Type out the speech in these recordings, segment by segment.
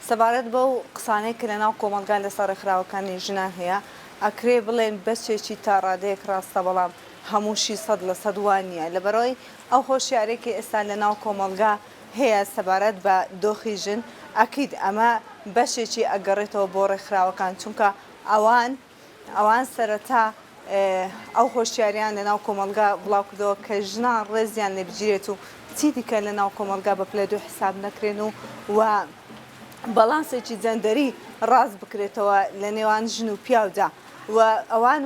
سەبارەت بەو قسانەی کە لەناو کۆمەلگا لەسەر ڕێکخراوەکانی ژنان هەیە ئەکرێ بڵێن بەشێکی تا ڕادەیەک ڕاستە بەڵام هەمووشی 100% وانە لەبەرەوەی ئەو هۆشیارێکی ئێستا لەناو کۆمەلگا هەیە سەبارەت بە دۆخی ژن ئەکید ئەمە بەشێکی ئەگەڕێتەوە بۆ ڕێکخراوەکان چونکە ئەوان سەرەتا ئەو هۆشیاریان لەناو کۆمەلگا بڵاو کردەوە کە ژنان ڕێزیان لێ بگیرێت و چی دیکە لەناو کۆمەلگا بە پلە دوو حساب نەکرێن و بەڵانسێکی جەندەری ڕاست بکرێتەوە لە نێوان ژن و پیاودا و ئەوان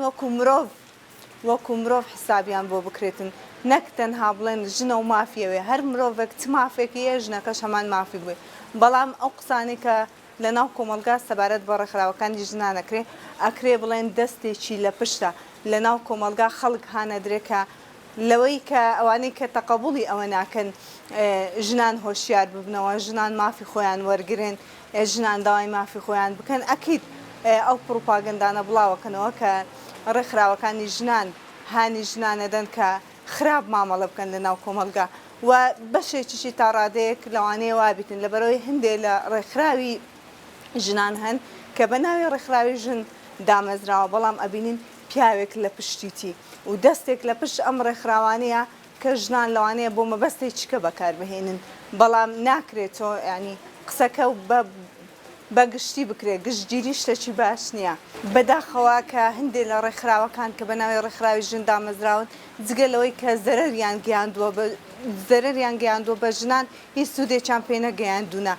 وەکو مرۆڤ حسابیان بۆ بکرێتن نەک تەنها بڵێن ژنە و مافیەوێ هەر مرۆڤێک چ مافێکی هەیە ژنەکەش هەمان مافی بووێ بەڵام ئەو قسانێک کە لەناو کۆمەلگا سەبارەت بە ڕێکخراوەکانی ژنانەکرێ ئەکرێ بڵێن دەستێکی لە پشتە لەناو کۆمەلگا خەڵک هانەدرێکە لەوەی کە ئەوانەی کە تەقەبوڵی ئەوە ناکەن ژنان هۆشیار ببنەوە ژنان مافی خۆیان وەرگرن ژنان داوای مافی خۆیان بکەن ئەکید ئەو پروپاگەندانە بڵاوەکەنەوە کە ڕێکخراوەکانی ژنان هانی ژنانەدەن کە خراپ مامەڵە بکەن لەناو کۆمەلگا و بەشێکیشی تا ڕادەیەک لەوانەیە وابیتن لەبەرەوەی هەندێک لە ڕێکخراوی ژنان هەن کە بە ناوی ڕێکخراوی ژن دامەزراوە بەڵام ئەبینین پیاوێک لە پشتیتی و دەستێک لە پشت ئەم ڕێکخراوانەیە کە ژنان لەوانەیە بۆ مەبەستی چکە بەکاربهێنن بەڵام ناکرێتەوە ینی قسەکە بەگشتی بکرێت گشتگیری شتێکی باش نییە بەداخەوە کە هەندێک لە ڕێکخراوەکان کە بە ناوی ڕێکخراوی ژن دامەزراون جگەلەوەی کە زەرەریان گەیاندووە بە ژنان هیچ سوودێکیان پێ نەگەیاندوونە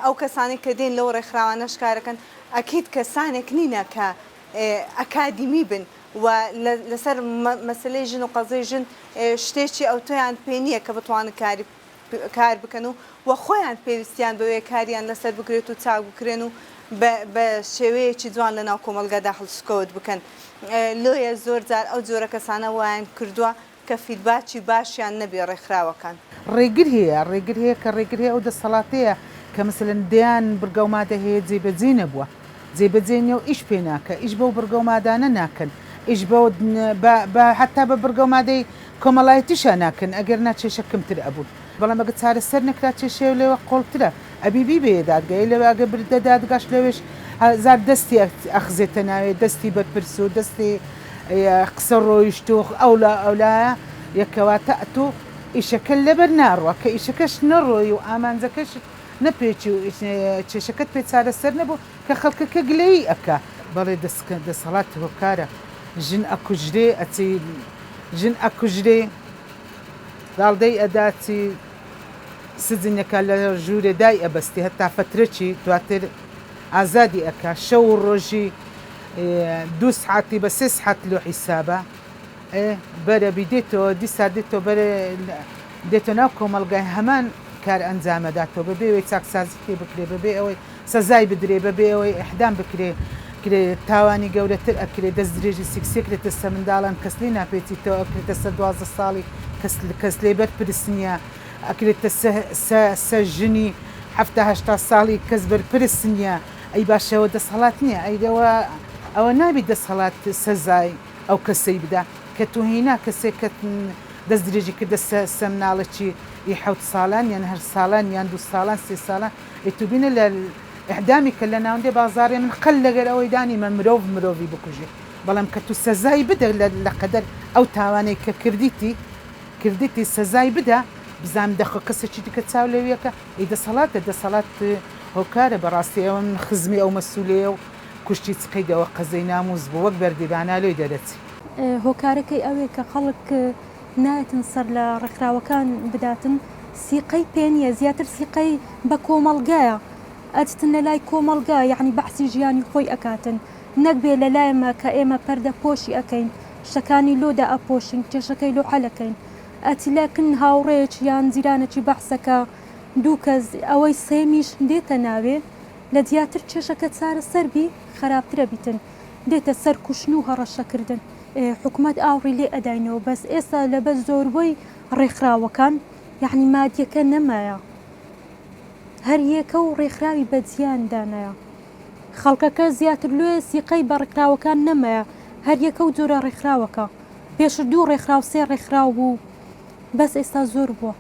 ئەو کەسانی کە دێن لەو ڕێکخراوانە شکارەکەن ئەکید کەسانێک نینە کە ئەکادیمی بن و لەسەر مەسلەی ژن و قەزەی ژن شتێکی ئەوتۆیان پێ نییە کە بتوانن کار بکەن و خۆیان پێویستیان بەوەیە کاریان لەسەر بگرێت و چاک بکرێن و بە شێوەیەکی جوان لەناو کۆمەلگادا هەڵسوکەوت بکەن لۆیە زۆر جار ئەو جۆرە کەسانە وایان کردووە کە فیدباچی باشیان نەبێ ڕێکخراوەکان ڕێگر هەیە کە ڕێگر هەیە ئەو دەسەڵاتەیە کە مثلەن دەیان بڕگەومادە هەیە جێبەجێ نەبووە جێبەجێنێ و ئیش پێ ناکە ئیش بەو بڕگەومادانە ناکەن ئیش حتا بە بڕگەومادەی کۆمەڵایەتیشە ناکەن ئەگەر ناچێشە کەمتر ئەبوون بەڵام ئەگە چارەسەر نەکرا چێشێ لێوە قۆڵترە ئەبیبی بێ دادگای لەوە ئەگە بردە دادگاش لەوێش زار دەستی ئەخزێتە ناوێ دەستی بەرپرس و دەستی قسە ڕۆیشت و ئەولایە یەکەواتە ئەتۆ ئیشەکە لەبەر ناڕوە کە ئیشەکەش نەڕۆی و ئامانجەکەش نەپێکی و چێشەکەت پێ چارەسەر نەبوو کە خەڵکەکە گلەی ئەکا بەڵێ دەسەڵات هۆکارە ژن ئەکوژرێ ئەچی ژن ئەکوژرێ داڵدەی ئەداچی سزنەکە لە ژوورێ دای ئەبەستی هەتا فترەی دواتر ئازادی ئەکا شەو و ڕۆژی 2 ساعتی بە 3 ساعت لۆ حیسابە بەرەبی دێتەوە دیسا دێتەوە دێتە ناو کۆمەلگای هەمان کار ئەنجامەداتەوە بەبێەوەی چاکسازی پێ بکرێ بەبێ ئەوەی سەزای بدرێ بەبێ ئەوەی ئەحدام بکرێ تاوانی گەورەتر ئەکرێت دەست درێژی سیکسێکرێتە سە منداڵان کەسلی ناپێتیتەوە ئەکرێتە سەر 12 ساڵی کەس لێبەر پرسنیە ئەکرێتە سە ژنی 7 ساڵی کەس بەرپرس نییە ئەی باشەوە دەسەڵات نییە ئەیدەوە ئەوە نابی دەسەڵات سەزای ئەو کەسەی بدا کە توهینا کەسێک دەست درێژی کردە سە مناڵێکی 7 ساڵان یان هەر ساڵان یان 2 ساڵان 3 ساڵان ئەیتوبینە لە ئەحدامی کە لە ناوەندێ بازاڕێ من قەل لەگەر ئەوەی دانیمە مرۆڤی بکوژێ بەڵام کە تو سەزای بدە لە قەدەر ئەو تاوانەی کە کردیتی سەزای بدە بزانام دەخە کەسێکی دیکە چاو لەویەکە ئەی دەسەڵات هۆکارە بەڕاستی ئەوە من خزمی ئەو مەسوولەیە و کوشتی چقەیدەوە قەزەی ناموز بوو وەک بەردیبانە لۆی دەرەچی هۆکارەکەی ئەوەیە کە خەڵک نایەتن سەر لە ڕێکخراوەکان بداتن سیقەی پێنیە زیاتر سیقەی بە کۆمەڵگایە ئەچتن لە لای کۆمەڵگا یعنی بەحسی ژیانی خۆی ئەکاتن نەک بێ لە لایەمە کە ئێمە پەردە پۆشی ئەەکەین شتەکانی لۆدا ئەپۆشین کێشەکەی لۆ حەلەکەین ئەتیلاکن هاوڕێک یان جیرانێکی بەحسەکە دوو کەس ئەوەی سێمیش دێتە ناوێ لە دیاتر کێشەکە چارە سەربی خراپترە بیتن دێتە سەر کوشتن و هەڕەشەکردن حکوومەت ئاوڕی لێ ئەداینەوە بەس ئێستا لەبەر زۆربەی ڕێکخراوەکان یعنی مادیەکە نەمایە هەر یەکە و ڕێکخراوی بەجیان دانایە خەڵکەکە زیاتر لێ سیقەی بە ڕێکخراوەکان نەمایە هەر یەکە و جۆرە ڕێکخراوەکە پێش 2 ڕێکخراو 3 ڕێکخراو بوو بەس ئێستا زۆر بووە